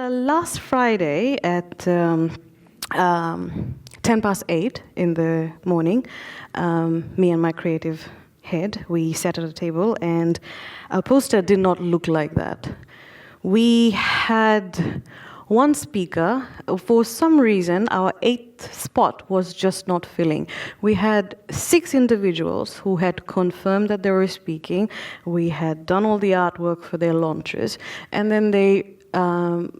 Last Friday at 8:10 in the morning, me and my creative head, we sat at a table, and our poster did not look like that. We had one speaker. For some reason, our 8th spot was just not filling. We had 6 individuals who had confirmed that they were speaking. We had done all the artwork for their launches, and then they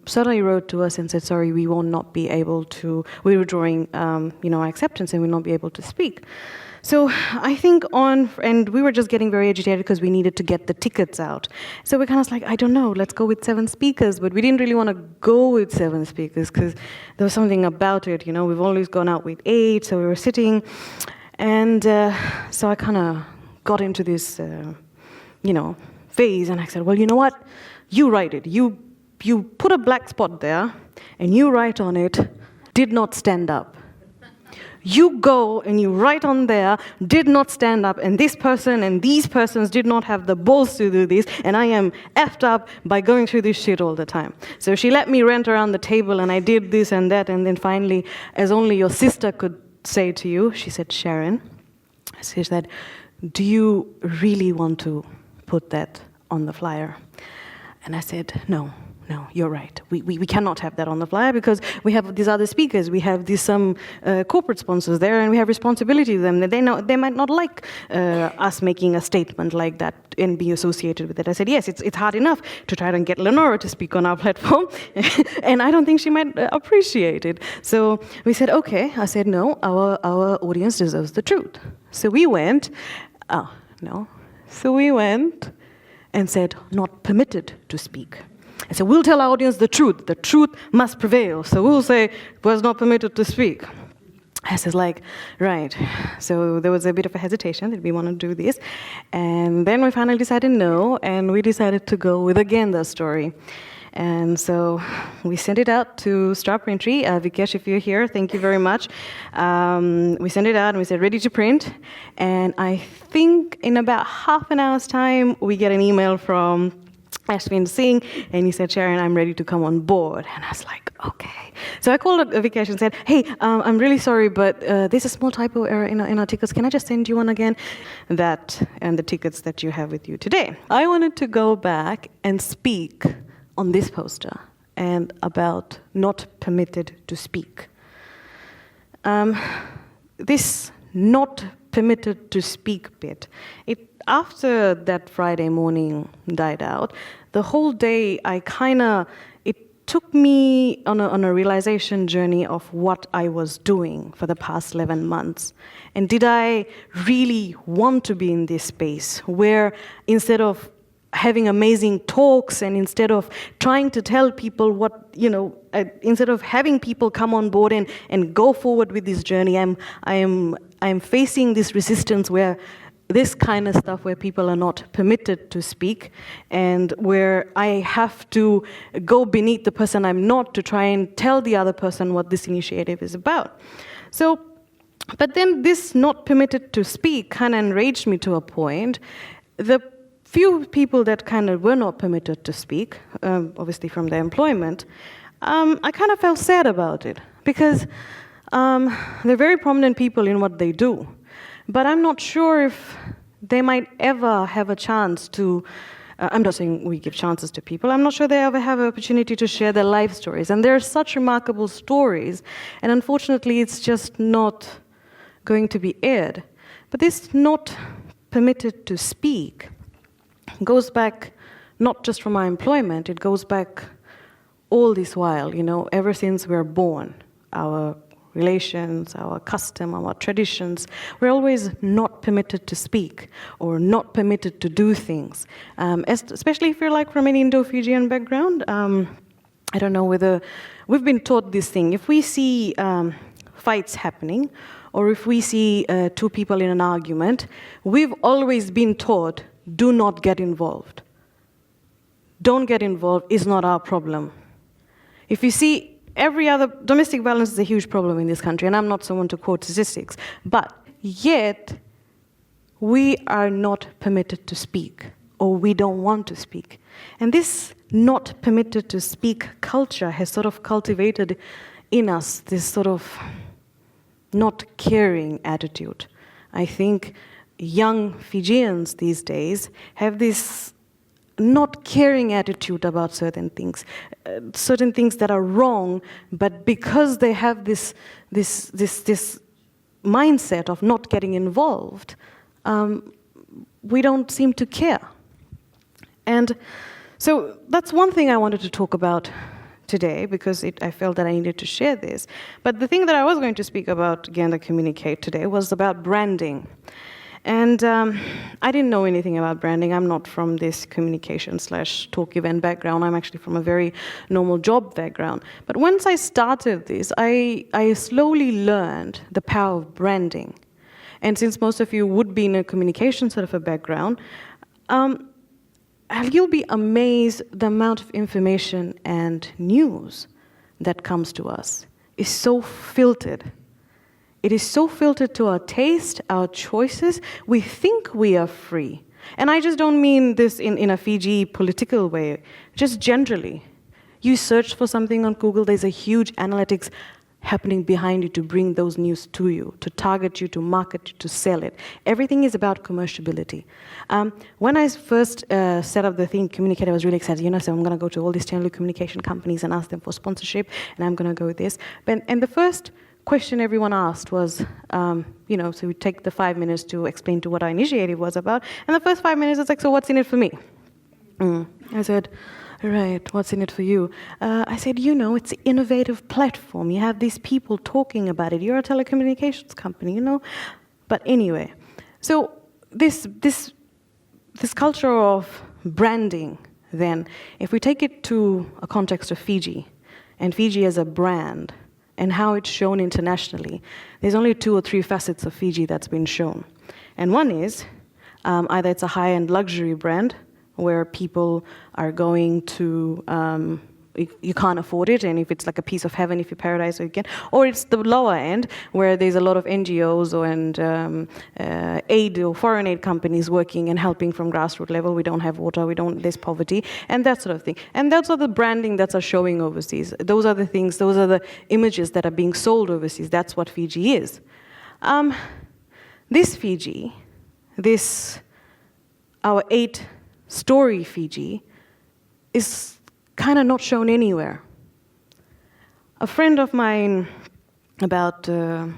suddenly wrote to us and said, sorry, we will not be able to, we were drawing our acceptance and we will not be able to speak. So I think and we were just getting very agitated because we needed to get the tickets out. So we're kind of like, I don't know, let's go with 7 speakers, but we didn't really want to go with 7 speakers because there was something about it, we've always gone out with 8, so we were sitting, and so I kind of got into this, phase, and I said, well, you know what, you write it, you put a black spot there, and you write on it, did not stand up. You go and you write on there, did not stand up, and this person and these persons did not have the balls to do this, and I am effed up by going through this shit all the time. So she let me rant around the table, and I did this and that, and then finally, as only your sister could say to you, she said, Sharon, she said, do you really want to put that on the flyer? And I said, no, you're right. We cannot have that on the flyer because we have these other speakers. We have these some corporate sponsors there, and we have responsibility to them. They might not like us making a statement like that and be associated with it. I said, yes, it's hard enough to try to get Lenora to speak on our platform, and I don't think she might appreciate it. So we said, okay. I said, no, our audience deserves the truth. So we went, So we went and said, not permitted to speak. I said, we'll tell our audience the truth must prevail, so we'll say, was not permitted to speak. I was like, right. So there was a bit of a hesitation that we want to do this, and then we finally decided no, and we decided to go with a Genda story. And so we sent it out to Star Printry. Vikesh, if you're here, thank you very much. We sent it out and we said, ready to print. And I think in about half an hour's time, we get an email from Ashwin Singh, and he said, Sharon, I'm ready to come on board. And I was like, okay. So I called Vikesh and said, hey, I'm really sorry, but there's a small typo error in our tickets. Can I just send you one again? That and the tickets that you have with you today. I wanted to go back and speak on this poster and about not permitted to speak. This not permitted to speak bit, after that Friday morning died out, the whole day it took me on a realization journey of what I was doing for the past 11 months. And did I really want to be in this space where instead of having amazing talks and instead of trying to tell people instead of having people come on board and go forward with this journey, I am facing this resistance where this kind of stuff where people are not permitted to speak and where I have to go beneath the person I'm not to try and tell the other person what this initiative is about. So, but then this not permitted to speak kind of enraged me to a point. The few people that kind of were not permitted to speak, obviously from their employment, I kind of felt sad about it because they're very prominent people in what they do. But I'm not sure if they might ever have a chance to, I'm not saying we give chances to people, I'm not sure they ever have an opportunity to share their life stories. And there are such remarkable stories, and unfortunately it's just not going to be aired. But this not permitted to speak goes back not just from our employment, it goes back all this while, ever since we're born. Our relations, our custom, our traditions, we're always not permitted to speak or not permitted to do things. Especially if you're like from an Indo-Fijian background. I don't know whether we've been taught this thing. If we see fights happening or if we see 2 people in an argument, we've always been taught, do not get involved. Don't get involved, is not our problem. If you see every other, domestic violence is a huge problem in this country, and I'm not someone to quote statistics, but yet we are not permitted to speak or we don't want to speak. And this not permitted to speak culture has sort of cultivated in us this sort of not caring attitude. I think young Fijians these days have this not caring attitude about certain things that are wrong, but because they have this mindset of not getting involved, we don't seem to care. And so that's one thing I wanted to talk about today, because I felt that I needed to share this. But the thing that I was going to speak about Genda Communicate today was about branding. And I didn't know anything about branding. I'm not from this communication/talk event background. I'm actually from a very normal job background. But once I started this, I slowly learned the power of branding. And since most of you would be in a communication sort of a background, you'll be amazed the amount of information and news that comes to us is so filtered. It is so filtered to our taste, our choices. We think we are free. And I just don't mean this in a Fiji political way, just generally. You search for something on Google, there's a huge analytics happening behind you to bring those news to you, to target you, to market you, to sell it. Everything is about commerciability. When I first set up the thing, Communicate, I was really excited. So I'm going to go to all these telecommunication companies and ask them for sponsorship, and I'm going to go with this. And the first question everyone asked was, so we take the 5 minutes to explain to what our initiative was about, and the first 5 minutes is like, so what's in it for me? I said, right, what's in it for you? I said, it's an innovative platform. You have these people talking about it. You're a telecommunications company, But anyway, so this culture of branding, then, if we take it to a context of Fiji, and Fiji as a brand, and how it's shown internationally, there's only 2 or 3 facets of Fiji that's been shown. And one is, either it's a high-end luxury brand, where people are going to, you can't afford it, and if it's like a piece of heaven, if you're paradise, or you can, or it's the lower end, where there's a lot of NGOs and aid or foreign aid companies working and helping from grassroots level. We don't have water, there's poverty, and that sort of thing. And that's all the branding that's showing overseas. Those are the things, those are the images that are being sold overseas. That's what Fiji is. This Fiji, our 8-story Fiji, is kind of not shown anywhere. A friend of mine, after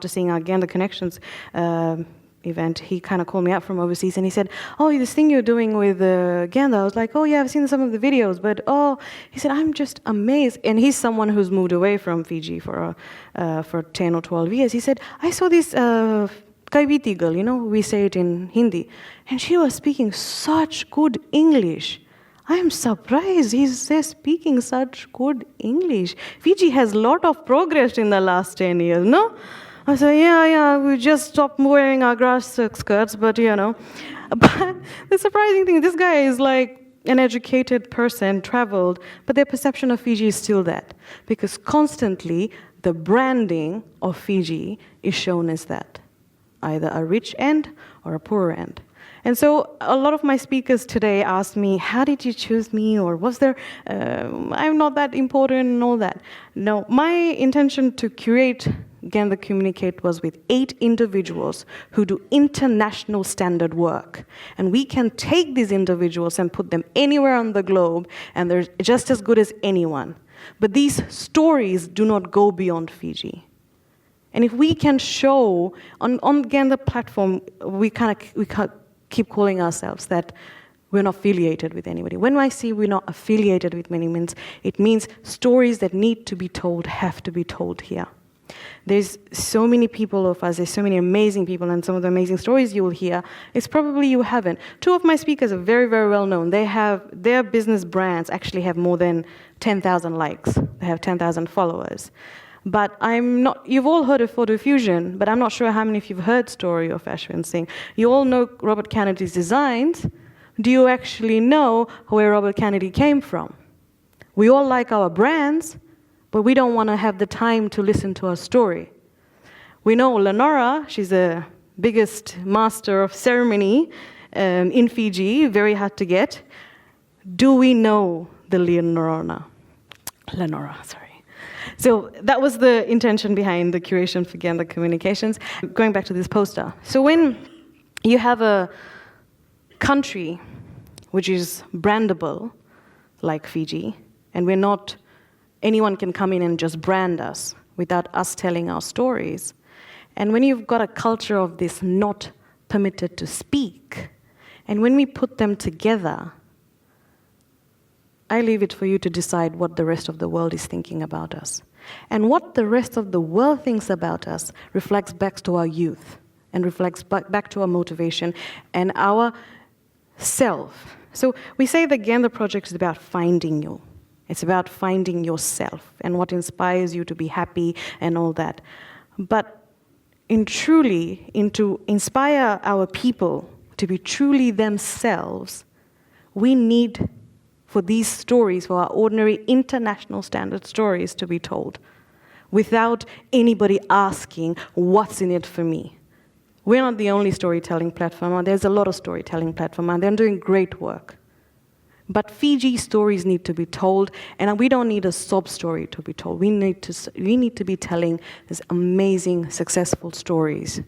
seeing our Genda Connections event, he kind of called me up from overseas and he said, this thing you're doing with Genda. I was like, yeah, I've seen some of the videos, but he said, I'm just amazed. And he's someone who's moved away from Fiji for 10 or 12 years. He said, I saw this Kaiviti girl, we say it in Hindi, and she was speaking such good English. I am surprised they're speaking such good English. Fiji has a lot of progress in the last 10 years, no? I said, yeah, we just stopped wearing our grass skirts, but But the surprising thing, this guy is like an educated person, traveled, but their perception of Fiji is still that. Because constantly, the branding of Fiji is shown as that. Either a rich end or a poorer end. And so a lot of my speakers today asked me, how did you choose me? Or was there, I'm not that important and all that. No, my intention to curate Genda Communicate was with 8 individuals who do international standard work. And we can take these individuals and put them anywhere on the globe, and they're just as good as anyone. But these stories do not go beyond Fiji. And if we can show, on Genda platform, we keep calling ourselves that we're not affiliated with anybody. When I say we're not affiliated with many means, it means stories that need to be told have to be told here. There's so many people of us, there's so many amazing people, and some of the amazing stories you will hear, it's probably you haven't. 2 of my speakers are very, very well known. Their business brands actually have more than 10,000 likes. They have 10,000 followers. But you've all heard of Photo Fusion, but I'm not sure how many of you have heard story of Ashwin Singh. You all know Robert Kennedy's designs. Do you actually know where Robert Kennedy came from? We all like our brands, but we don't want to have the time to listen to our story. We know Lenora, she's the biggest master of ceremony, in Fiji, very hard to get. Do we know the Lenora, sorry. So that was the intention behind the curation for Genda Communications. Going back to this poster. So when you have a country which is brandable, like Fiji, and anyone can come in and just brand us without us telling our stories. And when you've got a culture of this not permitted to speak, and when we put them together, I leave it for you to decide what the rest of the world is thinking about us. And what the rest of the world thinks about us reflects back to our youth, and reflects back to our motivation and our self. So we say the Genda project is about finding you. It's about finding yourself and what inspires you to be happy and all that. But to inspire our people to be truly themselves, we need for these stories, for our ordinary international standard stories to be told without anybody asking, what's in it for me? We're not the only storytelling platform. There's a lot of storytelling platforms, and they're doing great work. But Fiji stories need to be told, and we don't need a sob story to be told. We need to be telling these amazing, successful stories.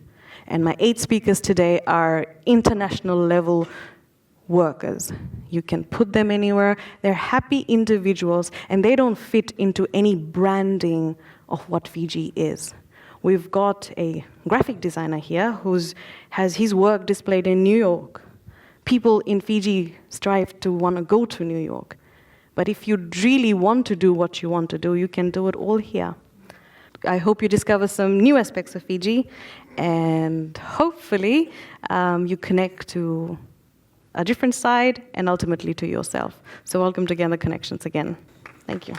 And my 8 speakers today are international level workers. You can put them anywhere. They're happy individuals, and they don't fit into any branding of what Fiji is. We've got a graphic designer here who has his work displayed in New York. People in Fiji strive to want to go to New York. But if you really want to do what you want to do, you can do it all here. I hope you discover some new aspects of Fiji, and hopefully you connect to a different side and ultimately to yourself. So welcome to Genda Connections again. Thank you.